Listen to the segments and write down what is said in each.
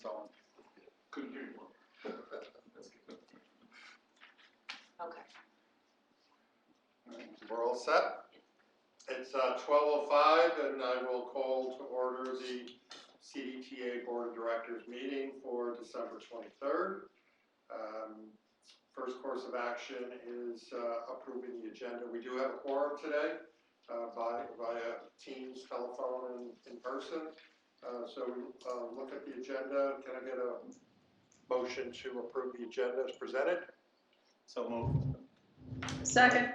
so couldn't hear you. That's good. Okay. We're all set. It's 12:05, and I will call to order the CDTA Board of Directors meeting for December 23rd. First course of action is approving the agenda. We do have a quorum today via Teams, telephone, and in person. So look at the agenda. Can I get a motion to approve the agenda as presented? So moved. Second.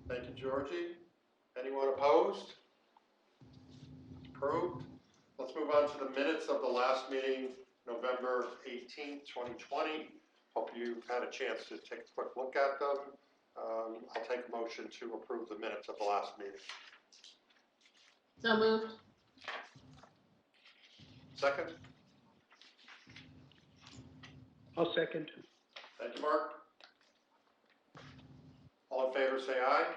Thank you, Georgie. Anyone opposed? Approved. Let's move on to the minutes of the last meeting, November 18th, 2020. Hope you've had a chance to take a quick look at them. I'll take a motion to approve the minutes of the last meeting. So moved. Second? I'll second. Thank you, Mark. All in favor, say aye.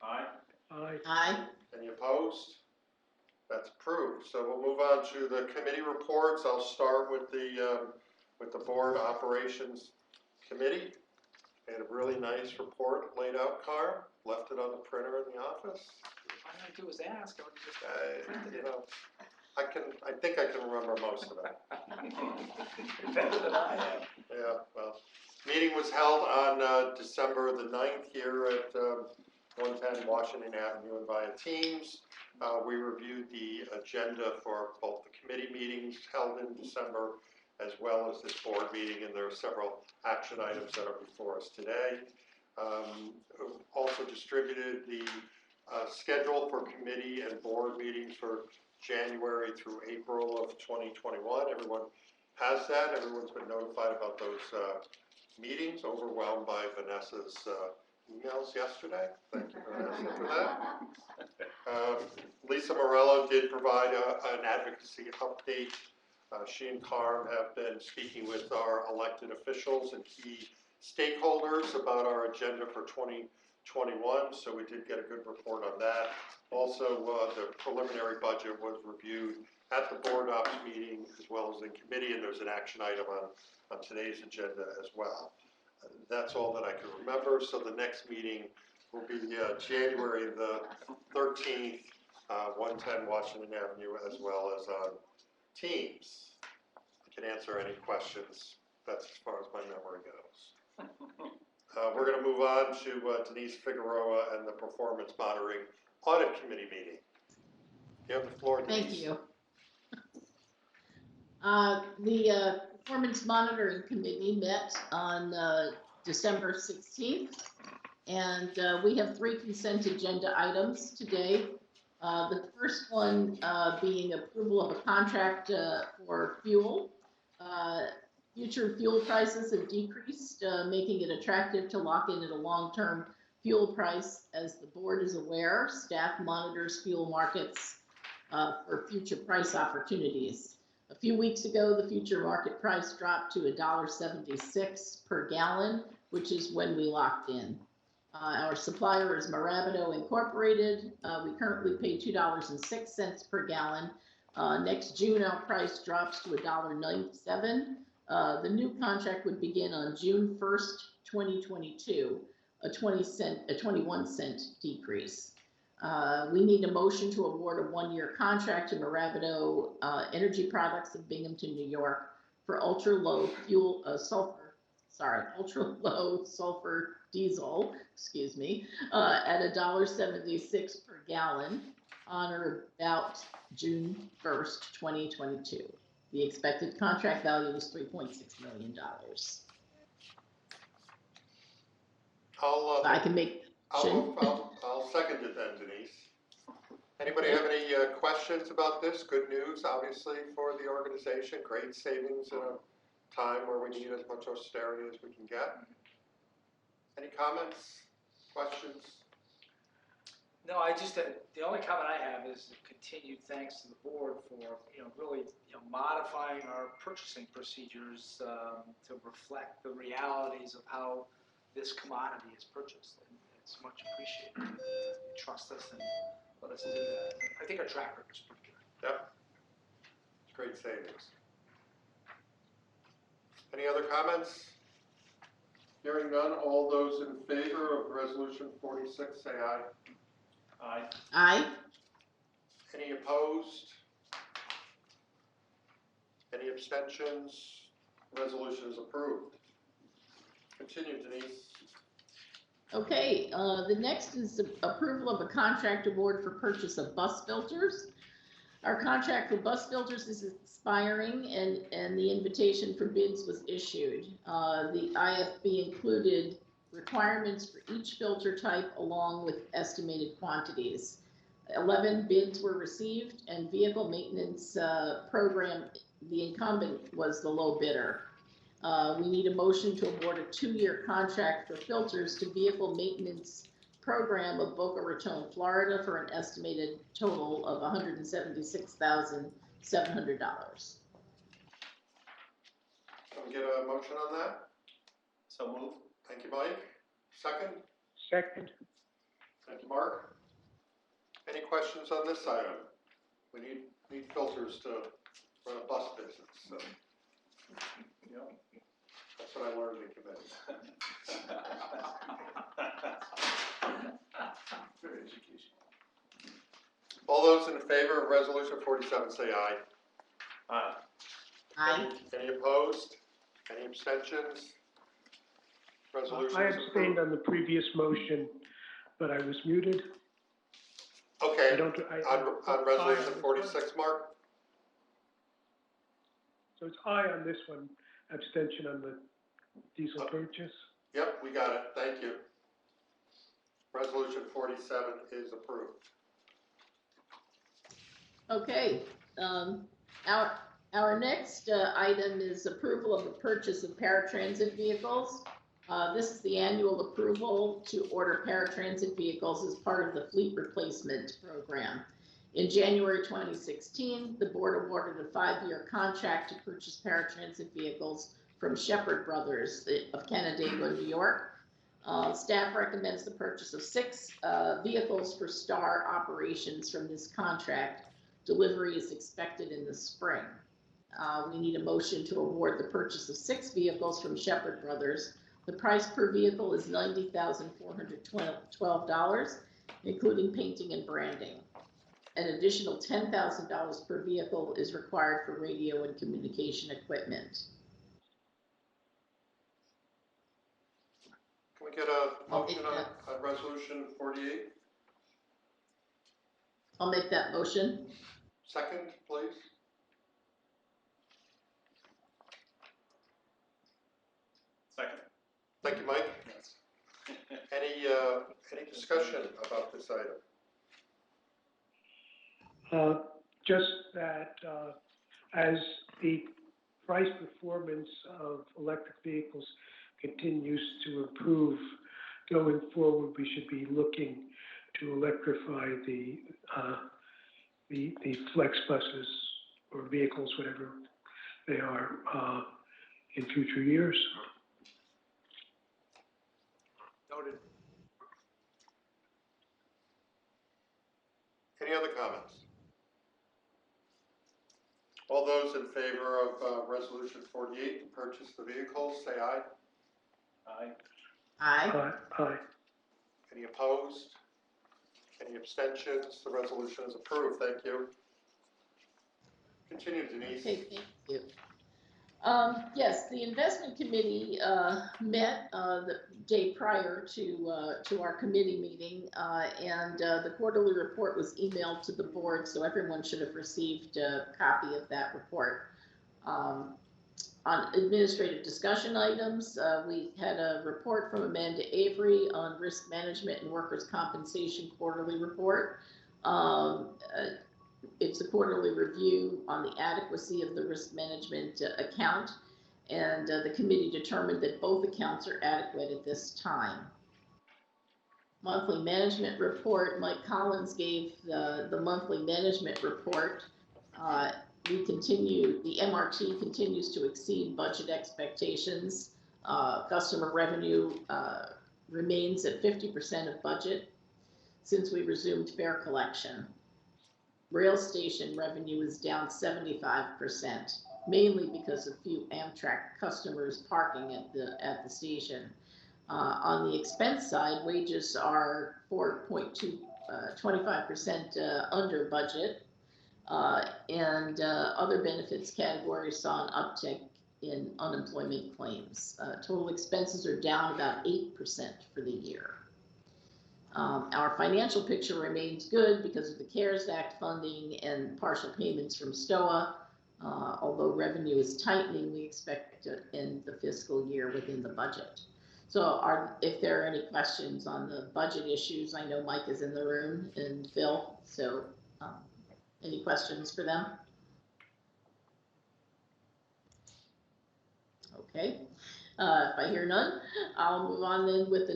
Aye. Aye. Aye. Any opposed? That's approved. So we'll move on to the committee reports. I'll start with the Board Operations Committee. They had a really nice report laid out, Carl. Left it on the printer in the office. All I gotta do is ask. I would just You know, I think I can remember most of it. better than I am. Yeah, well, meeting was held on December the 9th here at 110 Washington Avenue and via Teams. We reviewed the agenda for both the committee meetings held in December as well as this board meeting, and there are several action items that are before us today. Also distributed the schedule for committee and board meetings for January through April of 2021. Everyone has that. Everyone's been notified about those meetings, overwhelmed by Vanessa's emails yesterday. Thank you, Vanessa, for that. Lisa Morello did provide an advocacy update. She and Carm have been speaking with our elected officials and key stakeholders about our agenda for 2021, so we did get a good report on that. Also, the preliminary budget was reviewed at the board ops meeting as well as in committee, and there's an action item on today's agenda as well. That's all that I can remember. So the next meeting will be January the 13th, 110 Washington Avenue, as well as on Teams. I can answer any questions. That's as far as my memory goes. We're going to move on to Denise Figueroa and the Performance Monitoring Audit Committee meeting. You have the floor, Denise. Thank you. The Performance Monitoring Committee met on December 16th, and we have 3 consent agenda items today. The first one being approval of a contract for fuel. Future fuel prices have decreased, making it attractive to lock in at a long-term fuel price. As the board is aware, staff monitors fuel markets for future price opportunities. A few weeks ago, the future market price dropped to $1.76 per gallon, which is when we locked in. Our supplier is Marabito Incorporated. We currently pay $2.06 per gallon. Next June, our price drops to $1.97. The new contract would begin on June 1st, 2022, a 21-cent decrease. We need a motion to award a 1-year contract to Marabito Energy Products of Binghamton, New York, for ultra low sulfur diesel, at $1.76 per gallon on or about June 1st, 2022. The expected contract value is $3.6 million. I can make. I'll second it then, Denise. Anybody have any questions about this? Good news, obviously, for the organization. Great savings in a time where we need as much austerity as we can get. Any comments, questions? No, I just the only comment I have is continued thanks to the board for really modifying our purchasing procedures to reflect the realities of how this commodity is purchased. And it's much appreciated. You trust us and let us do that. I think our track record is pretty good. Yep. It's great savings. Any other comments? Hearing none, all those in favor of resolution 46, say aye. Aye. Aye. Any opposed? Any abstentions? Resolution is approved. Continue, Denise. Okay, the next is the approval of a contract award for purchase of bus filters. Our contract for bus filters is expiring and the invitation for bids was issued. The IFB included requirements for each filter type along with estimated quantities. 11 bids were received and vehicle maintenance program, the incumbent was the low bidder. We need a motion to award a 2-year contract for filters to vehicle maintenance program of Boca Raton, Florida for an estimated total of $176,700. Can we get a motion on that? So move. Thank you, Mike. Second? Second. Thank you, Mark. Any questions on this item? We need filters to run a bus business, so Yep. that's what I learned in committee. Very educational. All those in favor of resolution 47, say aye. Aye. Aye. Any opposed? Any abstentions? Resolution I is abstained approved. on the previous motion, but I was muted. I Okay, don't, on resolution 46, Mark? So it's aye on this one, abstention on the diesel purchase. Yep, we got it, thank you. Resolution 47 is approved. Okay, our next item is approval of the purchase of paratransit vehicles. This is the annual approval to order paratransit vehicles as part of the fleet replacement program. In January 2016, the board awarded a 5-year contract to purchase paratransit vehicles from Shepherd Brothers of Canandaigua, New York. Staff recommends the purchase of 6 vehicles for STAR operations from this contract. Delivery is expected in the spring. We need a motion to award the purchase of 6 vehicles from Shepherd Brothers. The price per vehicle is $90,412, including painting and branding. An additional $10,000 per vehicle is required for radio and communication equipment. Can we get a I'll make motion on resolution 48? I'll make that motion. Second, please. Second. Thank you, Mike. Yes. Any discussion about this item? Just that as the price performance of electric vehicles continues to improve going forward, we should be looking to electrify the flex buses or vehicles, whatever they are, in future years. Noted. Any other comments? All those in favor of resolution 48 to purchase the vehicles, say aye. Aye. Aye. Aye. Any opposed? Any abstentions? The resolution is approved. Thank you. Continue, Denise. Okay, thank you. Yes, the investment committee met the day prior to our committee meeting, and the quarterly report was emailed to the board, so everyone should have received a copy of that report. On administrative discussion items, we had a report from Amanda Avery on risk management and workers' compensation quarterly report. It's a quarterly review on the adequacy of the risk management account, and the committee determined that both accounts are adequate at this time. Monthly management report, Mike Collins gave the monthly management report. The MRT continues to exceed budget expectations. Customer revenue remains at 50% of budget since we resumed fare collection. Rail station revenue is down 75%. mainly because of few Amtrak customers parking at the station. On the expense side, wages are 25% under budget. And other benefits categories saw an uptick in unemployment claims. Total expenses are down about 8% for the year. Our financial picture remains good because of the CARES Act funding and partial payments from STOA. Although revenue is tightening, we expect to end the fiscal year within the budget. So if there are any questions on the budget issues, I know Mike is in the room and Phil, so any questions for them? Okay. If I hear none, I'll move on then with the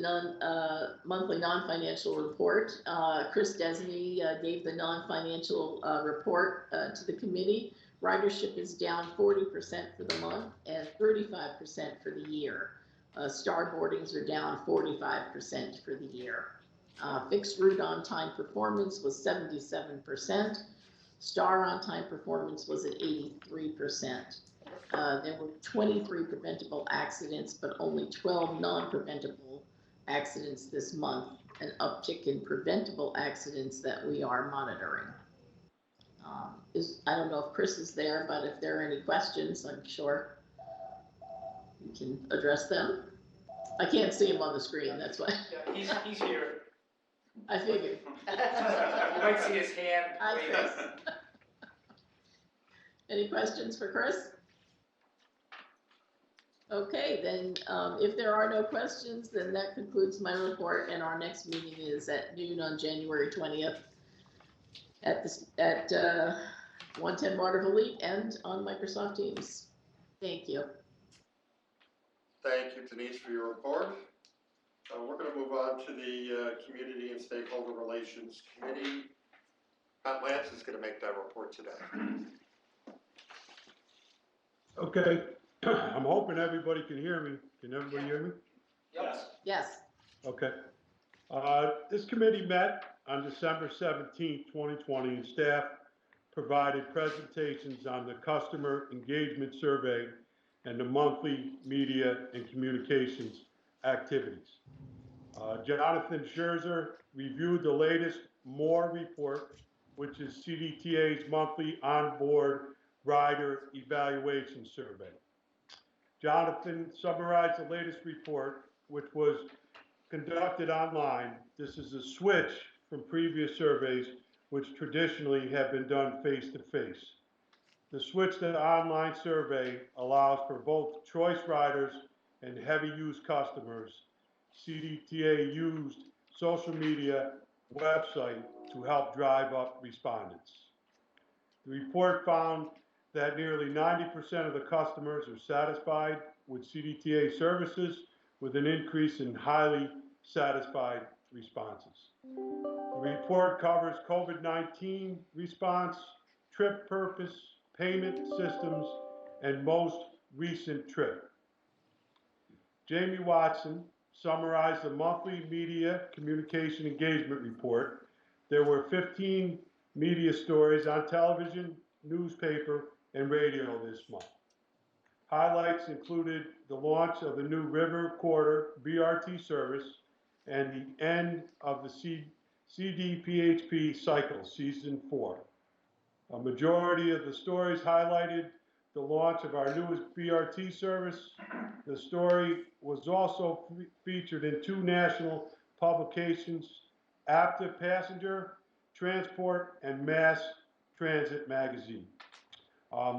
monthly non-financial report. Chris Desney gave the non-financial report to the committee. Ridership is down 40% for the month and 35% for the year. Star boardings are down 45% for the year. Fixed route on-time performance was 77%. Star on-time performance was at 83%. There were 23 preventable accidents, but only 12 non-preventable accidents this month, an uptick in preventable accidents that we are monitoring. I don't know if Chris is there, but if there are any questions, I'm sure you can address them. I can't see him on the screen, that's why. Yeah, he's here. I figured. You might see his hand. Hi, Chris. Any questions for Chris? Okay, then if there are no questions, then that concludes my report, and our next meeting is at noon on January 20th at 110 Waterville Elite and on Microsoft Teams. Thank you. Thank you, Denise, for your report. We're going to move on to the Community and Stakeholder Relations Committee. Pat Lance is going to make that report today. Okay, I'm hoping everybody can hear me. Can everybody hear me? Yes. Yes. Okay. This committee met on December 17th, 2020, and staff provided presentations on the Customer Engagement Survey and the monthly media and communications activities. Jonathan Scherzer reviewed the latest MORE report, which is CDTA's monthly onboard rider evaluation survey. Jonathan summarized the latest report, which was conducted online. This is a switch from previous surveys, which traditionally have been done face-to-face. The switch to the online survey allows for both choice riders and heavy-use customers. CDTA used social media website to help drive up respondents. The report found that nearly 90% of the customers are satisfied with CDTA services, with an increase in highly satisfied responses. The report covers COVID-19 response, trip purpose, payment systems, and most recent trip. Jamie Watson summarized the monthly media communication engagement report. There were 15 media stories on television, newspaper, and radio this month. Highlights included the launch of the new River Corridor BRT service and the end of the CDPHP cycle, season 4. A majority of the stories highlighted the launch of our newest BRT service. The story was also featured in 2 national publications, Apta Passenger Transport and Mass Transit Magazine.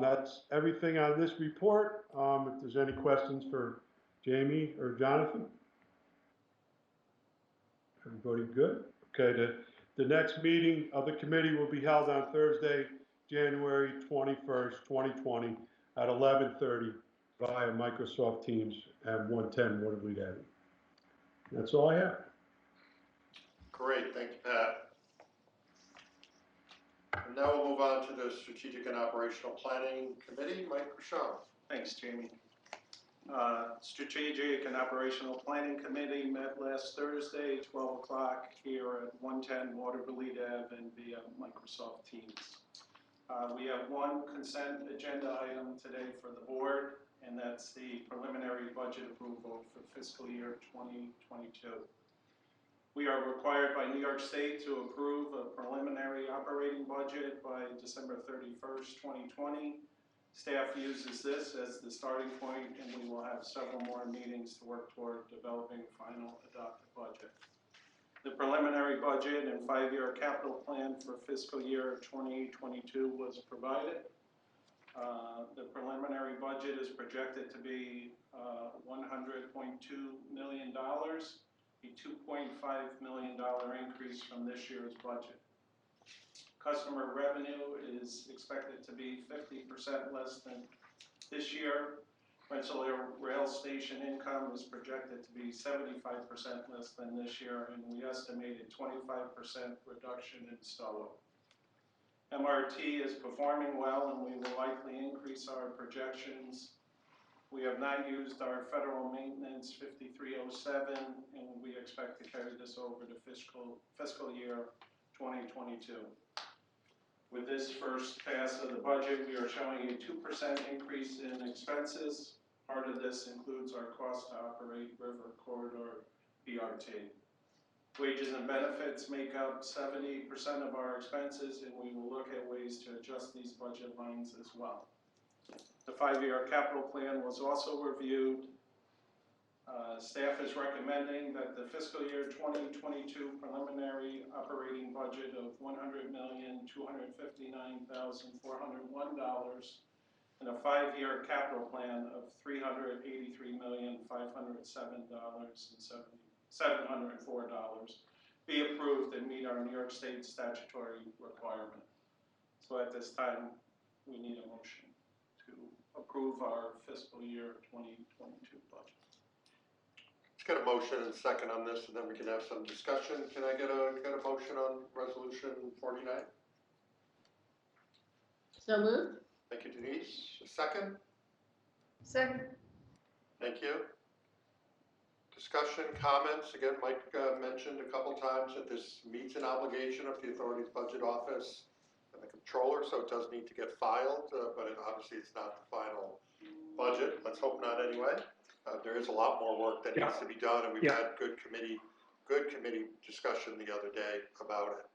That's everything on this report. If there's any questions for Jamie or Jonathan. Everybody good? Okay, the next meeting of the committee will be held on Thursday, January 21st, 2020 at 11:30 via Microsoft Teams at 110 Waterville Avenue. That's all I have. Great, thank you, Pat. And now we'll move on to the Strategic and Operational Planning Committee. Mike Rochon. Thanks, Jamie. Strategic and Operational Planning Committee met last Thursday, 12 o'clock here at 110 Waterville Ave and via Microsoft Teams. We have one consent agenda item today for the board, and that's the preliminary budget approval for fiscal year 2022. We are required by New York State to approve a preliminary operating budget by December 31st, 2020. Staff uses this as the starting point, and we will have several more meetings to work toward developing a final adopted budget. The preliminary budget and 5-year capital plan for fiscal year 2022 was provided. The preliminary budget is projected to be $100.2 million, a $2.5 million increase from this year's budget. Customer revenue is expected to be 50% less than this year. Rensselaer Rail Station income is projected to be 75% less than this year, and we estimated 25% reduction in STOA. MRT is performing well, and we will likely increase our projections. We have not used our federal maintenance 5307, and we expect to carry this over to fiscal year 2022. With this first pass of the budget, we are showing a 2% increase in expenses. Part of this includes our cost to operate River Corridor BRT. Wages and benefits make up 70% of our expenses, and we will look at ways to adjust these budget lines as well. The 5-year capital plan was also reviewed. Staff is recommending that the fiscal year 2022 preliminary operating budget of $100,259,401 and a 5-year capital plan of $383,507,704 be approved and meet our New York State statutory requirement. So at this time, we need a motion to approve our fiscal year 2022 budget. Let's get a motion and second on this, and then we can have some discussion. Can I get a motion on resolution 49? So moved. Thank you, Denise. A second? Second. Thank you. Discussion, comments? Again, Mike mentioned a couple times that this meets an obligation of the authority's budget office and the controller, so it does need to get filed, but obviously it's not the final budget. Let's hope not anyway. There is a lot more work that needs to be done, and we've had good committee discussion the other day about it.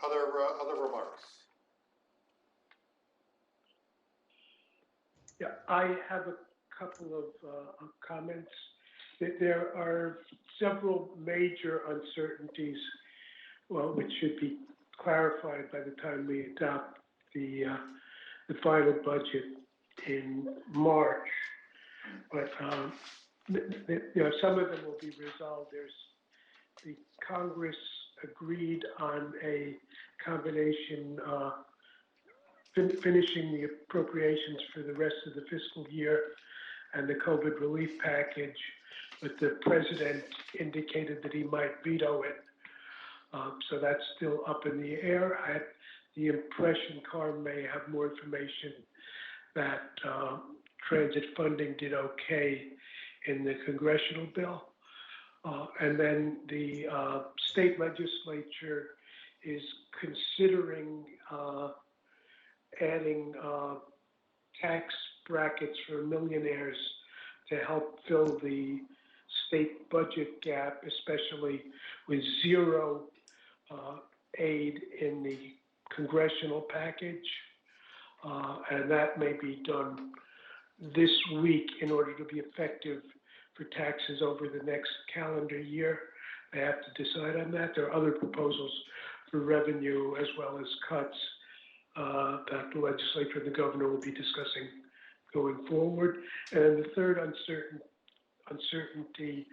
Other remarks? Yeah, I have a couple of comments. There are several major uncertainties, which should be clarified by the time we adopt the final budget in March. But some of them will be resolved. The Congress agreed on a combination finishing the appropriations for the rest of the fiscal year and the COVID relief package, but the president indicated that he might veto it. So that's still up in the air. I had the impression Carm may have more information that transit funding did okay in the congressional bill. And then the state legislature is considering adding tax brackets for millionaires to help fill the state budget gap, especially with zero aid in the congressional package. And that may be done this week in order to be effective for taxes over the next calendar year. They have to decide on that. There are other proposals for revenue as well as cuts that the legislature and the governor will be discussing going forward. And then the third uncertainty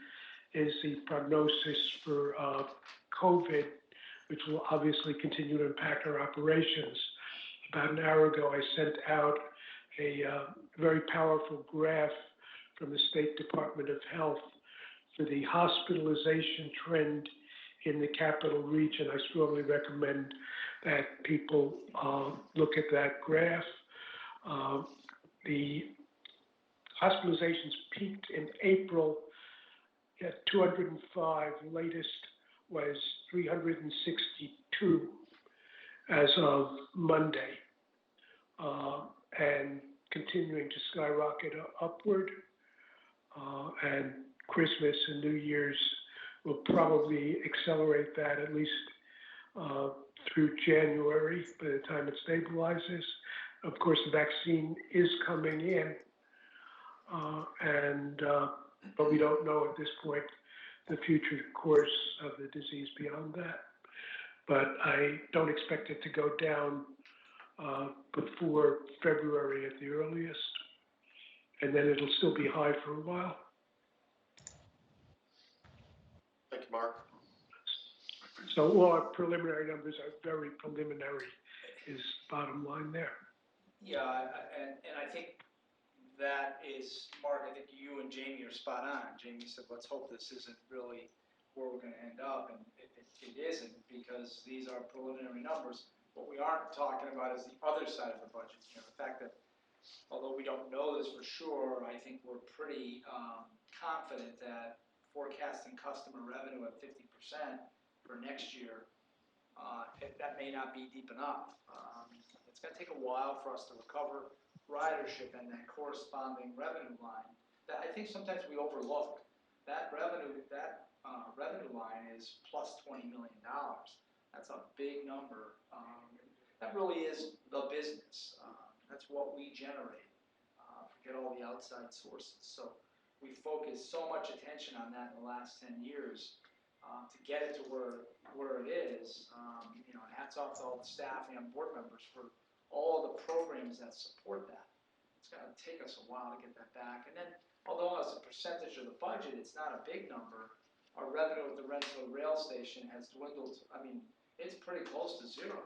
is the prognosis for COVID, which will obviously continue to impact our operations. About an hour ago, I sent out a very powerful graph from the State Department of Health for the hospitalization trend in the capital region. I strongly recommend that people look at that graph. The hospitalizations peaked in April at 205. The latest was 362. as of Monday, and continuing to skyrocket upward. And Christmas and New Year's will probably accelerate that at least through January by the time it stabilizes. Of course, the vaccine is coming in, but we don't know at this point the future course of the disease beyond that. But I don't expect it to go down before February at the earliest, and then it'll still be high for a while. Thank you, Mark. So all our preliminary numbers are very preliminary, is bottom line there. Yeah, and I think that is, Mark, I think you and Jamie are spot on. Jamie said, let's hope this isn't really where we're gonna end up, and it isn't, because these are preliminary numbers. What we aren't talking about is the other side of the budget, you know, the fact that, although we don't know this for sure, I think we're pretty confident that forecasting customer revenue at 50% for next year, that may not be deep enough. It's gonna take a while for us to recover ridership and that corresponding revenue line that I think sometimes we overlook. That revenue line is plus $20 million. That's a big number. That really is the business. That's what we generate. Forget all the outside sources. So we focused so much attention on that in the last 10 years to get it to where it is. You know, and hats off to all the staff and board members for all the programs that support that. It's going to take us a while to get that back. And then, although as a percentage of the budget, it's not a big number, our revenue at the Rensselaer Rail Station has dwindled. I mean, it's pretty close to zero.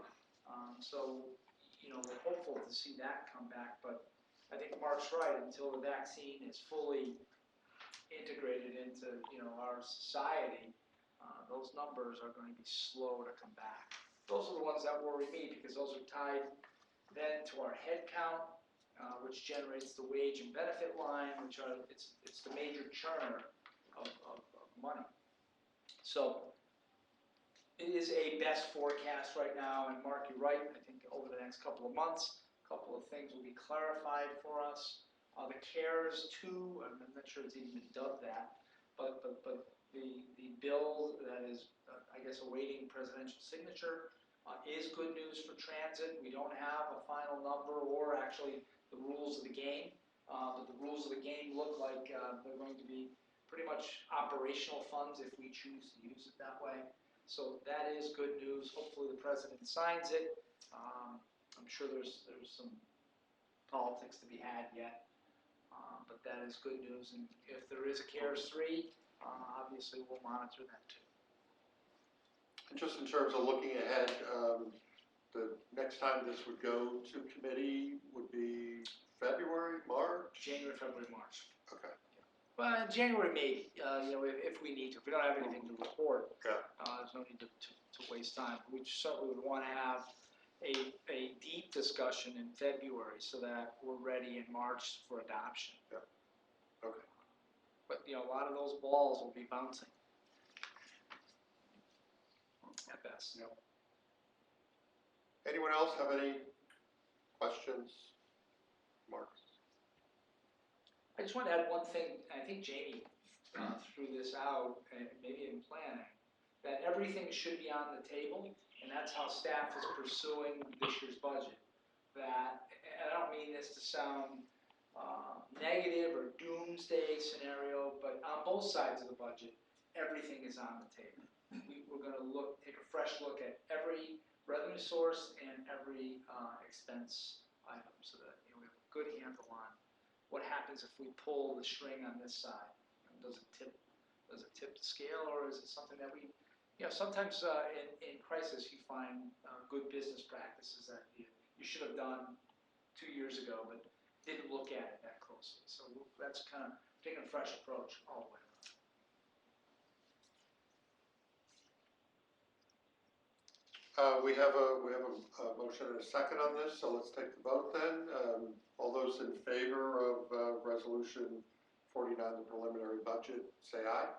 So, you know, we're hopeful to see that come back. But I think Mark's right. Until the vaccine is fully integrated into, you know, our society, those numbers are going to be slow to come back. Those are the ones that worry me, because those are tied then to our head count, which generates the wage and benefit line, which are, it's the major churner of money. So it is a best forecast right now, and Mark, you're right. I think over the next couple of months, a couple of things will be clarified for us. The CARES 2, I'm not sure it's even been dubbed that, but the bill that is, I guess, awaiting presidential signature is good news for transit. We don't have a final number or actually the rules of the game, but the rules of the game look like they're going to be pretty much operational funds if we choose to use it that way. So that is good news. Hopefully the president signs it. I'm sure there's some politics to be had yet, but that is good news. And if there is a CARES 3, obviously we'll monitor that too. And just in terms of looking ahead, the next time this would go to committee would be February, March? January, February, March. Okay. Well, January maybe, you know, if we need to. If we don't have anything to report, there's no need to waste time. We certainly would want to have a deep discussion in February so that we're ready in March for adoption. Yeah. Okay. But, you know, a lot of those balls will be bouncing at best. Yep. Anyone else have any questions? Mark? I just want to add one thing. I think Jamie threw this out, maybe in planning, that everything should be on the table, and that's how staff is pursuing this year's budget. That, and I don't mean this to sound negative or doomsday scenario, but on both sides of the budget, everything is on the table. We're going to take a fresh look at every revenue source and every expense item, so that, you know, we have a good handle on what happens if we pull the string on this side. Does it tip the scale, or is it something that we, you know, sometimes in crisis you find good business practices that you should have done 2 years ago, but didn't look at it that closely. So that's kind of taking a fresh approach all the way around. We have a motion and a second on this, so let's take the vote then. All those in favor of Resolution 49, the preliminary budget, say aye.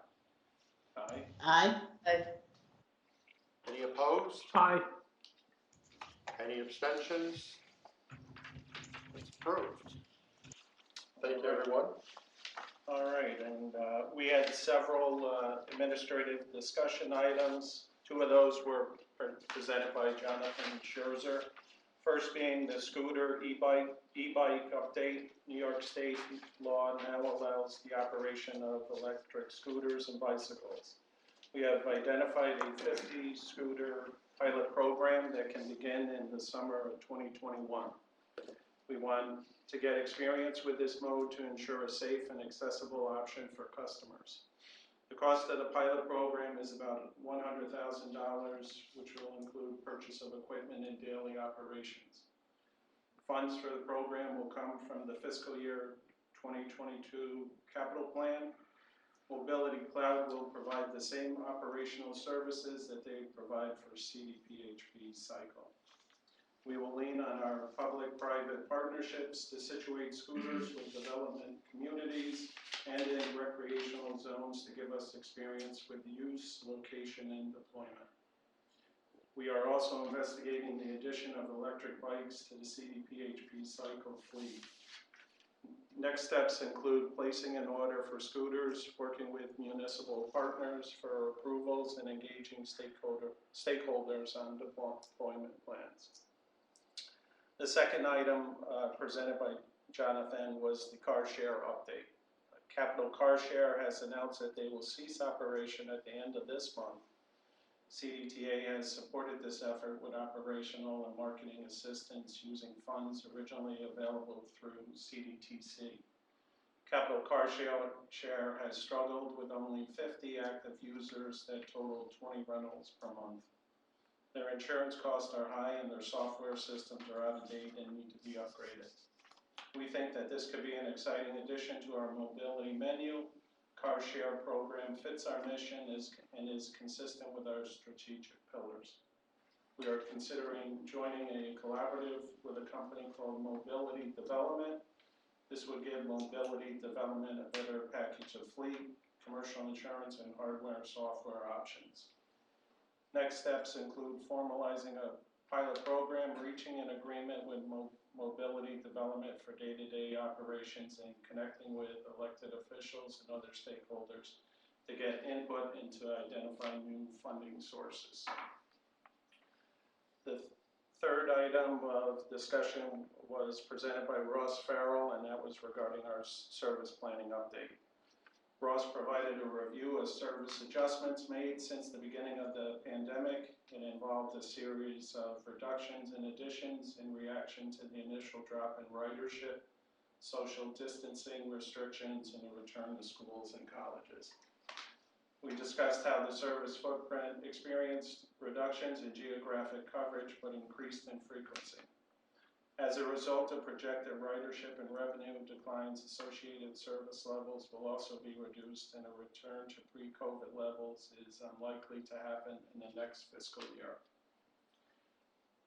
Aye. Aye. Any opposed? Aye. Any abstentions? It's approved. Thank you, everyone. All right, and we had several administrative discussion items. Two of those were presented by Jonathan Scherzer. First being the scooter e-bike update. New York State law now allows the operation of electric scooters and bicycles. We have identified a 50 scooter pilot program that can begin in the summer of 2021. We want to get experience with this mode to ensure a safe and accessible option for customers. The cost of the pilot program is about $100,000, which will include purchase of equipment and daily operations. Funds for the program will come from the fiscal year 2022 capital plan. Mobility Cloud will provide the same operational services that they provide for CDPHP Cycle. We will lean on our public-private partnerships to situate scooters with development communities and in recreational zones to give us experience with use, location, and deployment. We are also investigating the addition of electric bikes to the CDPHP Cycle fleet. Next steps include placing an order for scooters, working with municipal partners for approvals, and engaging stakeholders on deployment plans. The second item presented by Jonathan was the car share update. Capital Car Share has announced that they will cease operation at the end of this month. CDTA has supported this effort with operational and marketing assistance using funds originally available through CDTC. Capital Car Share has struggled with only 50 active users that total 20 rentals per month. Their insurance costs are high and their software systems are out of date and need to be upgraded. We think that this could be an exciting addition to our mobility menu. Car Share program fits our mission and is consistent with our strategic pillars. We are considering joining a collaborative with a company called Mobility Development. This would give Mobility Development a better package of fleet, commercial insurance, and hardware software options. Next steps include formalizing a pilot program, reaching an agreement with Mobility Development for day-to-day operations, and connecting with elected officials and other stakeholders to get input into identifying new funding sources. The third item of discussion was presented by Ross Farrell, and that was regarding our service planning update. Ross provided a review of service adjustments made since the beginning of the pandemic. It involved a series of reductions and additions in reaction to the initial drop in ridership, social distancing restrictions, and a return to schools and colleges. We discussed how the service footprint experienced reductions in geographic coverage but increased in frequency. As a result of projected ridership and revenue declines, associated service levels will also be reduced, and a return to pre-COVID levels is unlikely to happen in the next fiscal year.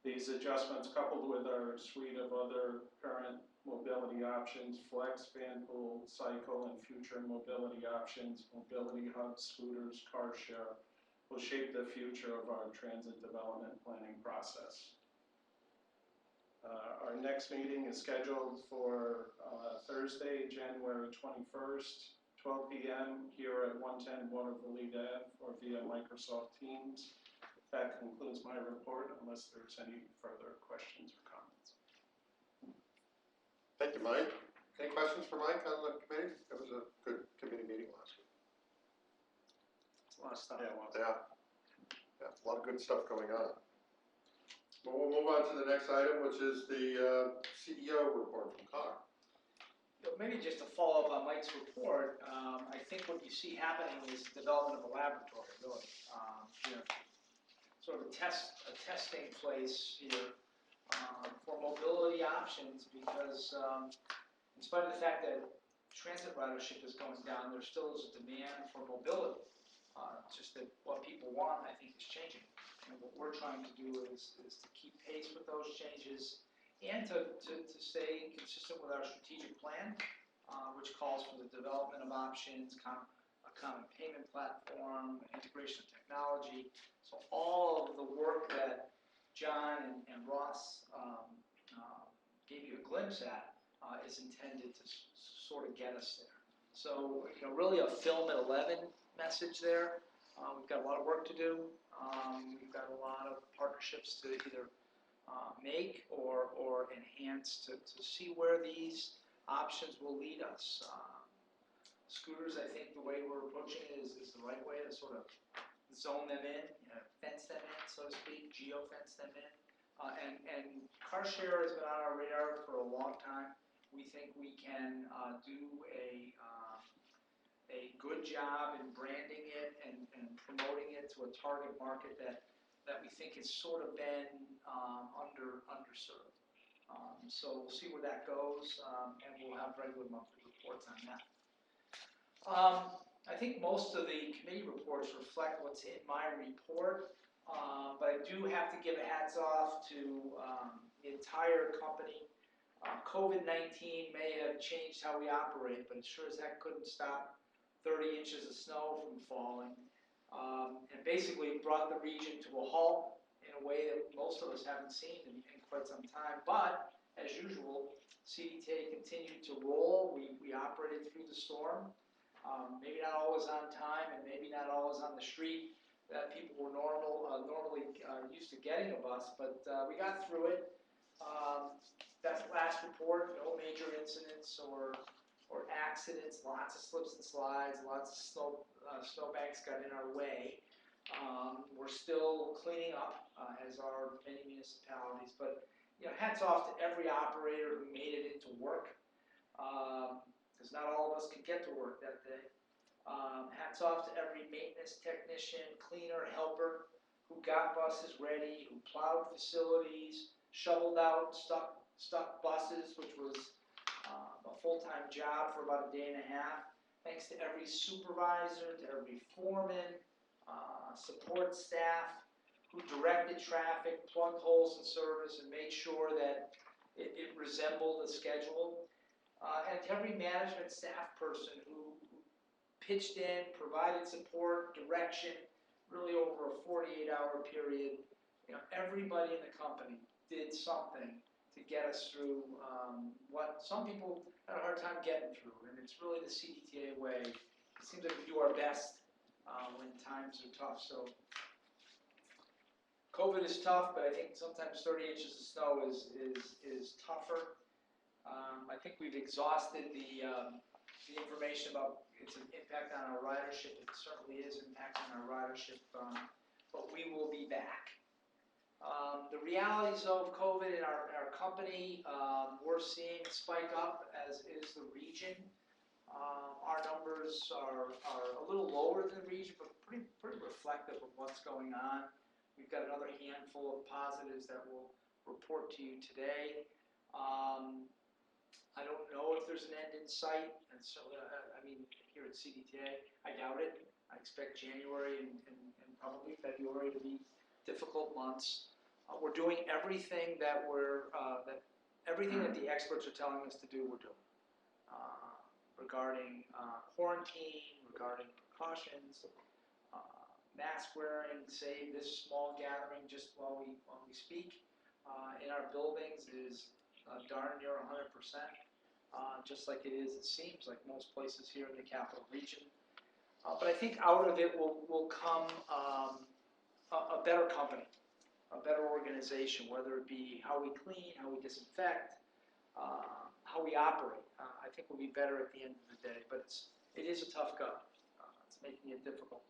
These adjustments, coupled with our suite of other current mobility options, Flex, Vanpool, Cycle, and future mobility options, Mobility Hub, scooters, Car Share, will shape the future of our transit development planning process. Our next meeting is scheduled for Thursday, January 21st, 12 p.m. here at 110 Waterville Ave or via Microsoft Teams. That concludes my report, unless there's any further questions or comments. Thank you, Mike. Any questions for Mike on the committee? It was a good committee meeting last week. It's a lot of stuff. Yeah, a lot of good stuff going on. Well, we'll move on to the next item, which is the CEO report from CAR. Maybe just to follow up on Mike's report, I think what you see happening is development of a laboratory, really. Sort of a testing place here for mobility options, because in spite of the fact that transit ridership is going down, there still is a demand for mobility. Just that what people want, I think, is changing. And what we're trying to do is to keep pace with those changes and to stay consistent with our strategic plan, which calls for the development of options, a common payment platform, integration of technology. So all of the work that John and Ross gave you a glimpse at is intended to sort of get us there. So, really a film at 11 message there. We've got a lot of work to do. We've got a lot of partnerships to either make or enhance to see where these options will lead us. Scooters, I think the way we're approaching it is the right way to sort of zone them in, fence them in, so to speak, geo-fence them in. And car share has been on our radar for a long time. We think we can do a good job in branding it and promoting it to a target market that we think has sort of been underserved. So we'll see where that goes, and we'll have regular monthly reports on that. I think most of the committee reports reflect what's in my report, but I do have to give a hats off to the entire company. COVID-19 may have changed how we operate, but it sure as heck couldn't stop 30 inches of snow from falling, and basically brought the region to a halt in a way that most of us haven't seen in quite some time. But as usual, CDTA continued to roll. We operated through the storm. Maybe not always on time, and maybe not always on the street that people were normally used to getting a bus, but we got through it. That last report, no major incidents or accidents, lots of slips and slides, lots of snowbanks got in our way. We're still cleaning up, as are many municipalities, but hats off to every operator who made it into work, because not all of us could get to work that day. Hats off to every maintenance technician, cleaner, helper who got buses ready, who plowed facilities, shoveled out stuck buses, which was a full-time job for about a day and a half. Thanks to every supervisor, to every foreman, support staff who directed traffic, plugged holes in service, and made sure that it resembled the schedule. And to every management staff person who pitched in, provided support, direction, really over a 48-hour period. Everybody in the company did something to get us through what some people had a hard time getting through, and it's really the CDTA way. It seems like we do our best when times are tough. So COVID is tough, but I think sometimes 30 inches of snow is tougher. I think we've exhausted the information about its impact on our ridership. It certainly is impacting our ridership, but we will be back. The realities of COVID in our company, we're seeing spike up, as is the region. Our numbers are a little lower than the region, but pretty reflective of what's going on. We've got another handful of positives that we'll report to you today. I don't know if there's an end in sight, and so, here at CDTA, I doubt it. I expect January and probably February to be difficult months. We're doing everything that everything that the experts are telling us to do, we're doing. Regarding quarantine, regarding precautions, mask wearing, save this small gathering just while we speak in our buildings is darn near 100%, just like it seems like most places here in the capital region. But I think out of it will come a better company, a better organization, whether it be how we clean, how we disinfect, how we operate. I think we'll be better at the end of the day, but it is a tough go. It's making it difficult.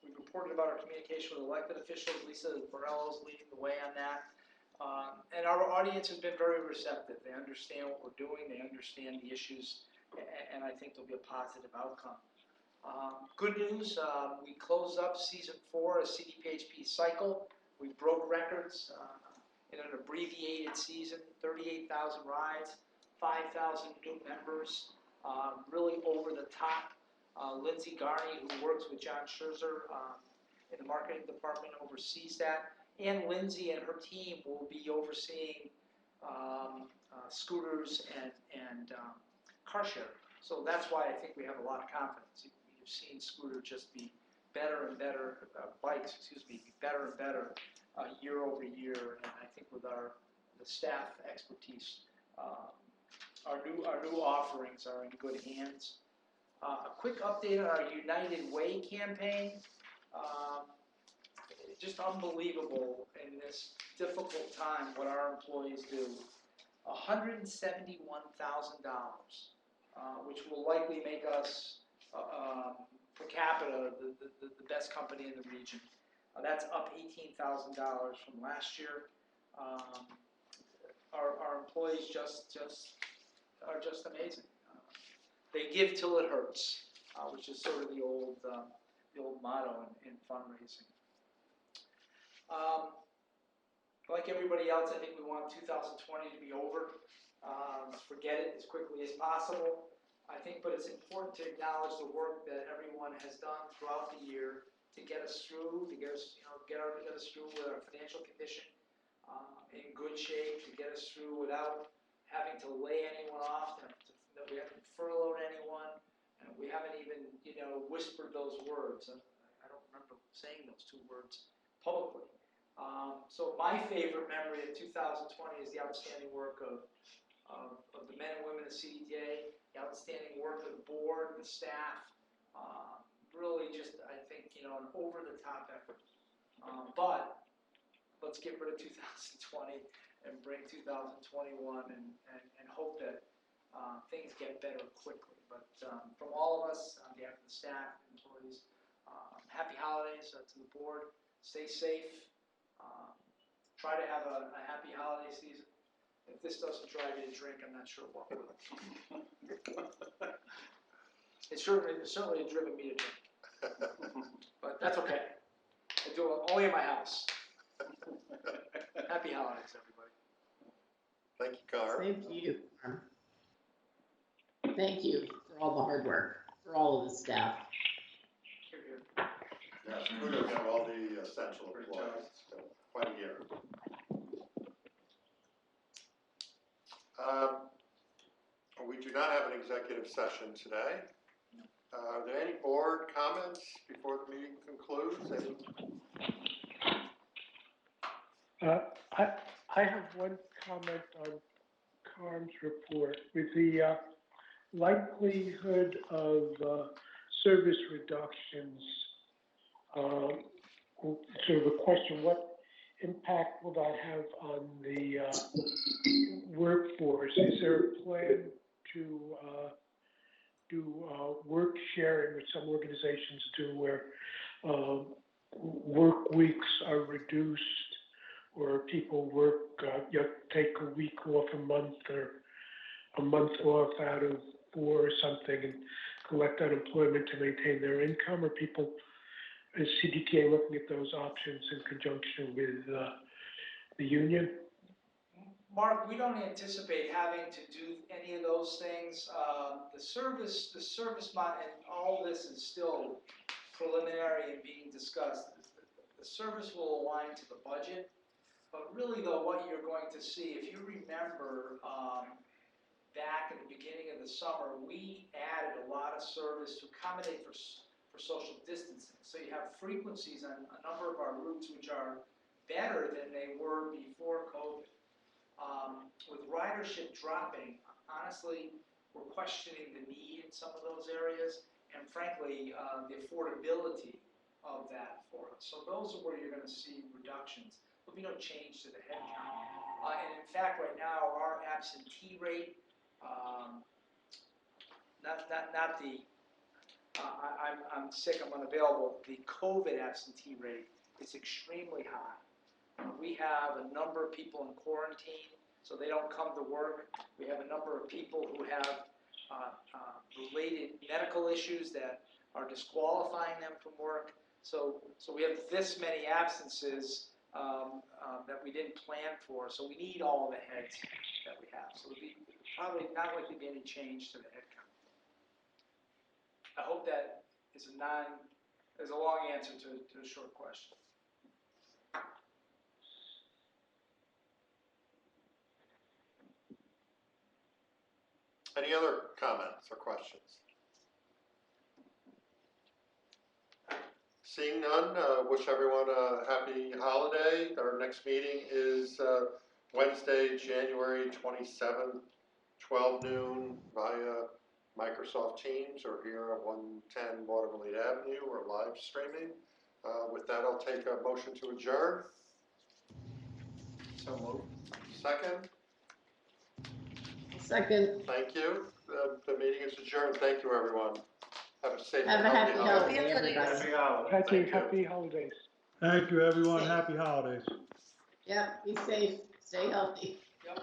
We've reported about our communication with elected officials. Lisa Morello's leading the way on that. And our audience has been very receptive. They understand what we're doing. They understand the issues, and I think there'll be a positive outcome. Good news, we closed up season 4 of CDPHP cycle. We broke records in an abbreviated season, 38,000 rides, 5,000 new members, really over the top. Lindsay Garney, who works with John Scherzer in the marketing department, oversees that. And Lindsay and her team will be overseeing scooters and car share. So that's why I think we have a lot of confidence. You've seen Scooter just be better and better, bikes, excuse me, better and better year over year. And I think with the staff expertise, our new offerings are in good hands. A quick update on our United Way campaign. Just unbelievable in this difficult time what our employees do. $171,000, which will likely make us per capita the best company in the region. That's up $18,000 from last year. Our employees are just amazing. They give till it hurts, which is sort of the old motto in fundraising. Like everybody else, I think we want 2020 to be over. Forget it as quickly as possible. I think, but it's important to acknowledge the work that everyone has done throughout the year to get us through, to get us through with our financial condition in good shape, to get us through without having to lay anyone off, that we haven't furloughed anyone, and we haven't even, whispered those words. I don't remember saying those two words publicly. So my favorite memory of 2020 is the outstanding work of the men and women of CDTA, the outstanding work of the board, the staff. Really just, I think, an over-the-top effort. But let's get rid of 2020 and bring 2021 and hope that things get better quickly. But from all of us, on behalf of the staff, employees, happy holidays to the board. Stay safe. Try to have a happy holiday season. If this doesn't drive you to drink, I'm not sure what will. It's certainly driven me to drink. But that's okay. I do it only in my house. Happy holidays, everybody. Thank you, Carr. Same to you. Thank you for all the hard work, for all of the staff. Here, here. Yes, kudos to all the essential employees. It's been quite a year. We do not have an executive session today. Are there any board comments before the meeting concludes? I have one comment on Carm's report. With the likelihood of service reductions, sort of a question, what impact will that have on the workforce? Is there a plan to do work sharing, which some organizations do, where work weeks are reduced, or people work, take a week off a month, or a month off out of 4 or something, and collect unemployment to maintain their income? Or people, is CDTA looking at those options in conjunction with the union? Mark, we don't anticipate having to do any of those things. The service and all this is still preliminary and being discussed. The service will align to the budget, but really though, what you're going to see, if you remember, back at the beginning of the summer, we added a lot of service to accommodate for social distancing. So you have frequencies on a number of our routes which are better than they were before COVID. With ridership dropping, honestly, we're questioning the need in some of those areas, and frankly, the affordability of that for us. So those are where you're going to see reductions. There'll be no change to the headcount. And in fact, right now, our absentee rate, I'm sick, I'm unavailable, the COVID absentee rate is extremely high. We have a number of people in quarantine, so they don't come to work. We have a number of people who have related medical issues that are disqualifying them from work. So we have this many absences that we didn't plan for. So we need all of the heads that we have. So there'll be probably not likely to be any change to the head count. I hope that is a long answer to a short question. Any other comments or questions? Seeing none, wish everyone a happy holiday. Our next meeting is Wednesday, January 27th, 12 noon via Microsoft Teams or here at 110 Waterville Avenue or live streaming. With that, I'll take a motion to adjourn. So moved. Second, Second, thank you. The meeting is adjourned. Thank you, everyone. Have a safe have and a healthy happy holiday. holiday, everybody. Happy holidays. Thank you, Thank you. happy holidays. Thank you, everyone. Happy holidays. Yep, be safe, stay healthy. Yep.